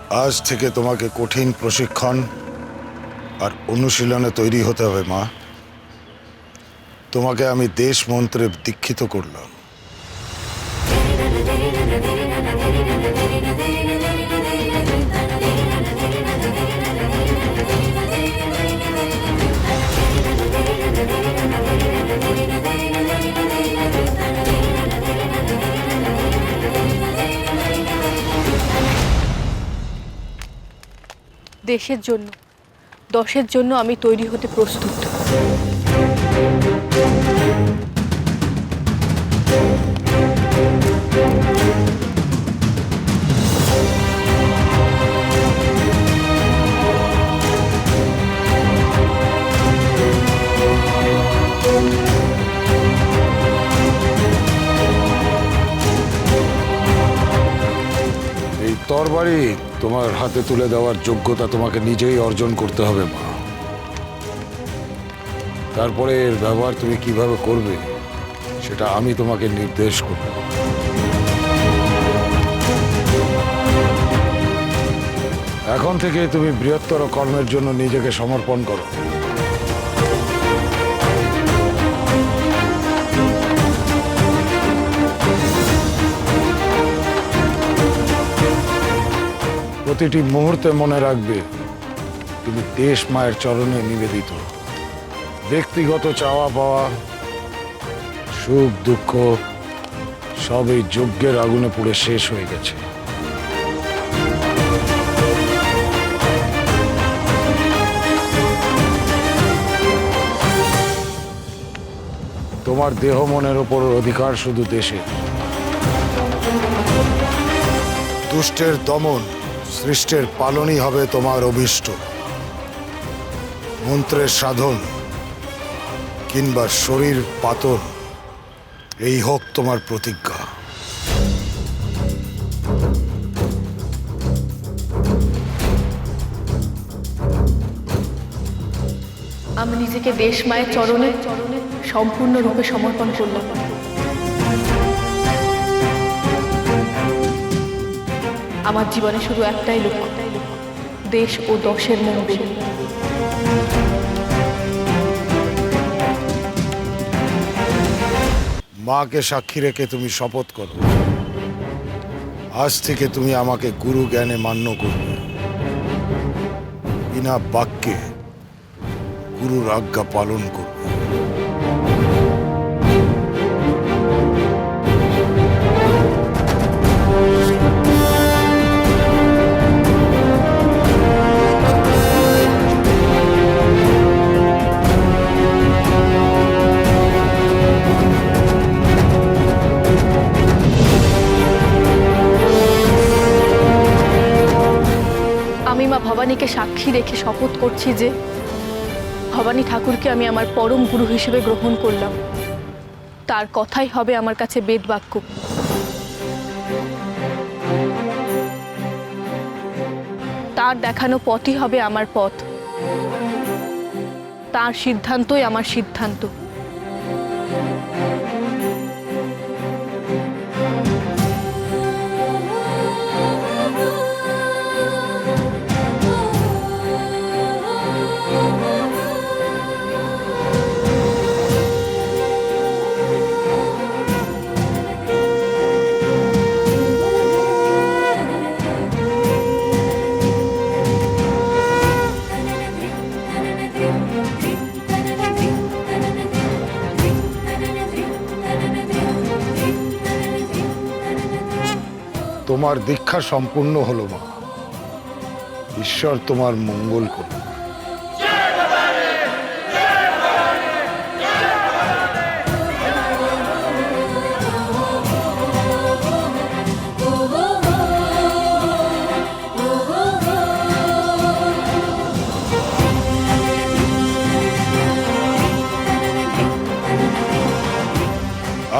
আজ থেকে তোমাকে কঠিন প্রশিক্ষণ আর অনুশীলনে তৈরি হতে হবে মা। তোমাকে আমি দেশ মন্ত্রে দীক্ষিত করলাম। দেশের জন্য, দশের জন্য আমি তৈরি হতে প্রস্তুত। এই তরবারি তোমার হাতে তুলে দেওয়ার যোগ্যতা তোমাকে নিজেই অর্জন করতে হবে মা। তারপরে এর ব্যবহার তুমি কিভাবে করবে সেটা আমি তোমাকে নির্দেশ করব। এখন থেকে তুমি বৃহত্তর কর্মের জন্য নিজেকে সমর্পণ করো। প্রতিটি মুহূর্তে মনে রাখবে তুমি দেশ মায়ের চরণে নিবেদিত। ব্যক্তিগত চাওয়া পাওয়া, সুখ দুঃখ সব এই যজ্ঞের আগুনে পুড়ে শেষ হয়ে গেছে। তোমার দেহ মনের ওপর অধিকার শুধু দেশের। দুষ্টের দমন, সৃষ্টের পালনই হবে তোমার অভীষ্ট। মন্ত্রের সাধন কিংবা শরীর পাতন, এই হোক তোমার প্রতিজ্ঞা। আমি নিজেকে দেশ মায়ের চরণে সম্পূর্ণরূপে সমর্পণ করলাম। আমার জীবনে শুধু একটাই লক্ষ্য, দেশ ও দশের মঙ্গল। মাকে সাক্ষী রেখে তুমি শপথ করো, আজ থেকে তুমি আমাকে গুরু জ্ঞানে মান্য করবে। বিনা বাক্যে গুরুর আজ্ঞা পালন করবে। আমি মা ভবানীকে সাক্ষী রেখে শপথ করছি যে ভবানী ঠাকুরকে আমি আমার পরম গুরু হিসেবে গ্রহণ করলাম। তার কথাই হবে আমার কাছে বেদ বাক্য। তার দেখানো পথই হবে আমার পথ। তার সিদ্ধান্তই আমার সিদ্ধান্ত। তোমার দীক্ষা সম্পূর্ণ হলো মা। ঈশ্বর তোমার মঙ্গল করুন।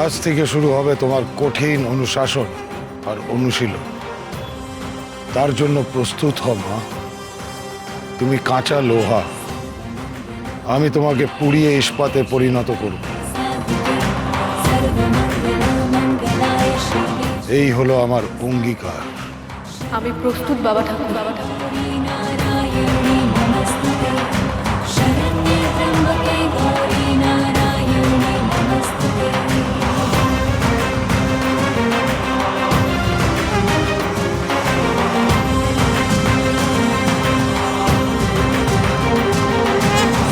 আজ থেকে শুরু হবে তোমার কঠিন অনুশাসন আর অনুশীলন। তার জন্য প্রস্তুত হও মা। তুমি কাঁচা লোহা, আমি তোমাকে পুড়িয়ে ইস্পাতে পরিণত করব। এই হলো আমার অঙ্গীকার। আমি প্রস্তুত বাবা ঠাকুর। বাবা ঠাকুর नारायणी नमस्तुते शरण्ये त्र्यंबके गौरी नारायणी नमस्तुते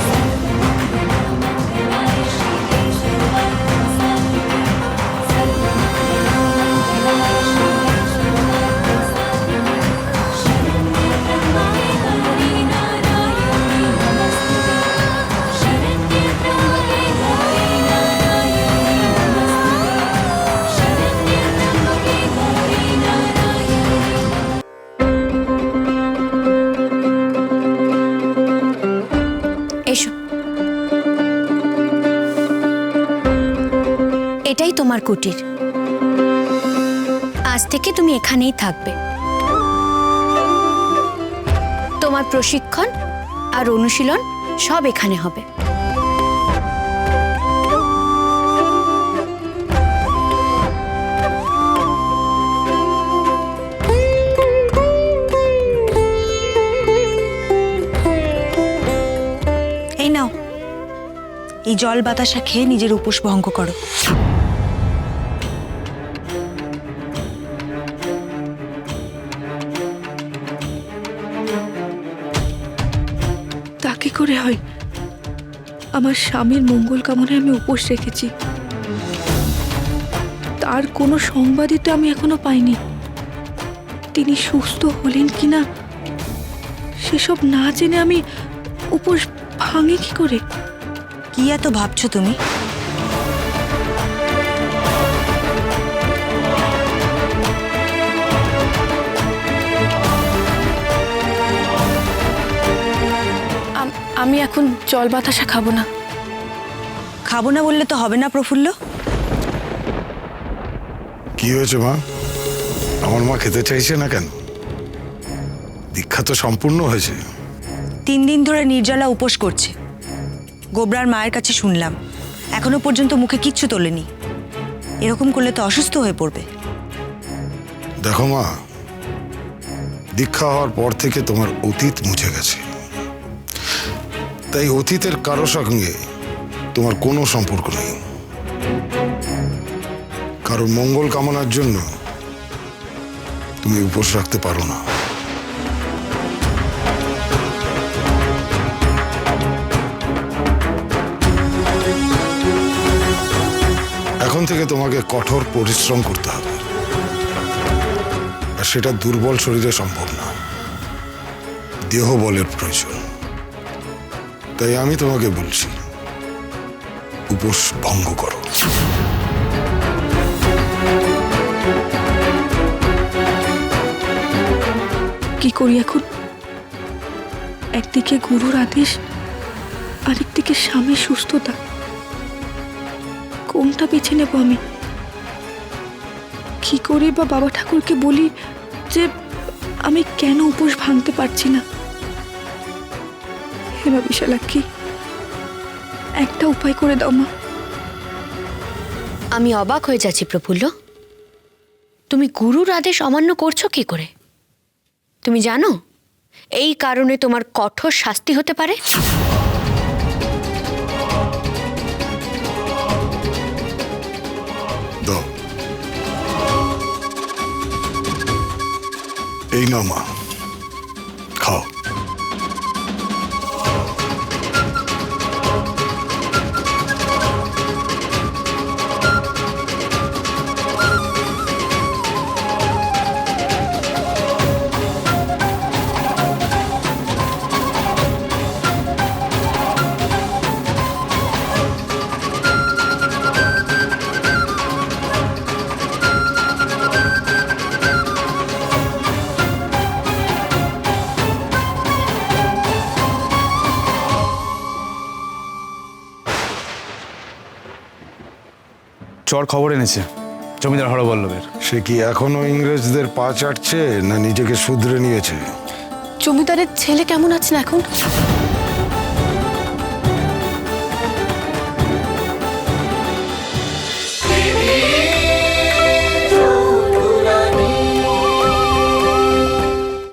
सर्वमंगलमंगलाय शिवे सर्वार्थसाधिके सर्वमंगलमंगलाय शिवे सर्वार्थसाधिके शरण्ये त्र्यंबके गौरी नारायणी नमस्तुते शरण्ये त्र्यंबके गौरी नारायणी नमस्तुते शरण्ये त्र्यंबके गौरी नारायणी এসো, এটাই তোমার কুটির। আজ থেকে তুমি এখানেই থাকবে। তোমার প্রশিক্ষণ আর অনুশীলন সব এখানে হবে। এই নাও, এই জল বাতাসা খেয়ে নিজের উপোস ভঙ্গ করো। তা কি করে হয়? আমার স্বামীর মঙ্গল কামনায় আমি উপোস রেখেছি, তার কোনো সংবাদই তো আমি এখনো পাইনি। তিনি সুস্থ হলেন কিনা সেসব না জেনে আমি উপোস ভাঙি কি করে? কি এত ভাবছো তুমি? আমি এখন জল বাতাসা খাবো না। খাবো না বললে তো হবে না প্রফুল্ল। কি হয়েছে মা? আমার মা খেতে চাইছে না কেন? দীক্ষা তো সম্পূর্ণ হয়েছে। 3 দিন ধরে নির্জলা উপোস করছে। গোবরার মায়ের কাছে শুনলাম, এখনো পর্যন্ত মুখে কিচ্ছু তোলেনি। এরকম করলে তো অসুস্থ হয়ে পড়বে। দেখো মা, দীক্ষা হওয়ার পর থেকে তোমার অতীত মুছে গেছে, তাই অতীতের কারো সঙ্গে তোমার কোনো সম্পর্ক নেই। কারোর মঙ্গল কামনার জন্য তুমি উপোস রাখতে পারো না। এখন থেকে তোমাকে কঠোর পরিশ্রম করতে হবে, আর সেটা দুর্বল শরীরে সম্ভব না। দেহ বলের প্রয়োজন। তাই আমি তোমাকে বলছি, উপোস ভঙ্গ করো। কি করি এখন? একদিকে গুরুর আদেশ, আরেকদিকে স্বামীর সুস্থতা। কোনটা বেছে নেব আমি? কি করে বা বাবা ঠাকুরকে বলি যে আমি কেন উপোস ভাঙতে পারছি না? হেমা বিশালাক্ষী, একটা উপায় করে দাও মা। আমি অবাক হয়ে যাচ্ছি প্রফুল্ল, তুমি গুরুর আদেশ অমান্য করছো কি করে? তুমি জানো এই কারণে তোমার কঠোর শাস্তি হতে পারে। দাও, এই নাও মা, খাও। চর খবর এনেছে জমিদার হরবল্লভের। সে কি এখনো ইংরেজদের পা চাটছে, না নিজেকে শুধরে নিয়েছে? জমিদারের ছেলে কেমন আছেন এখন?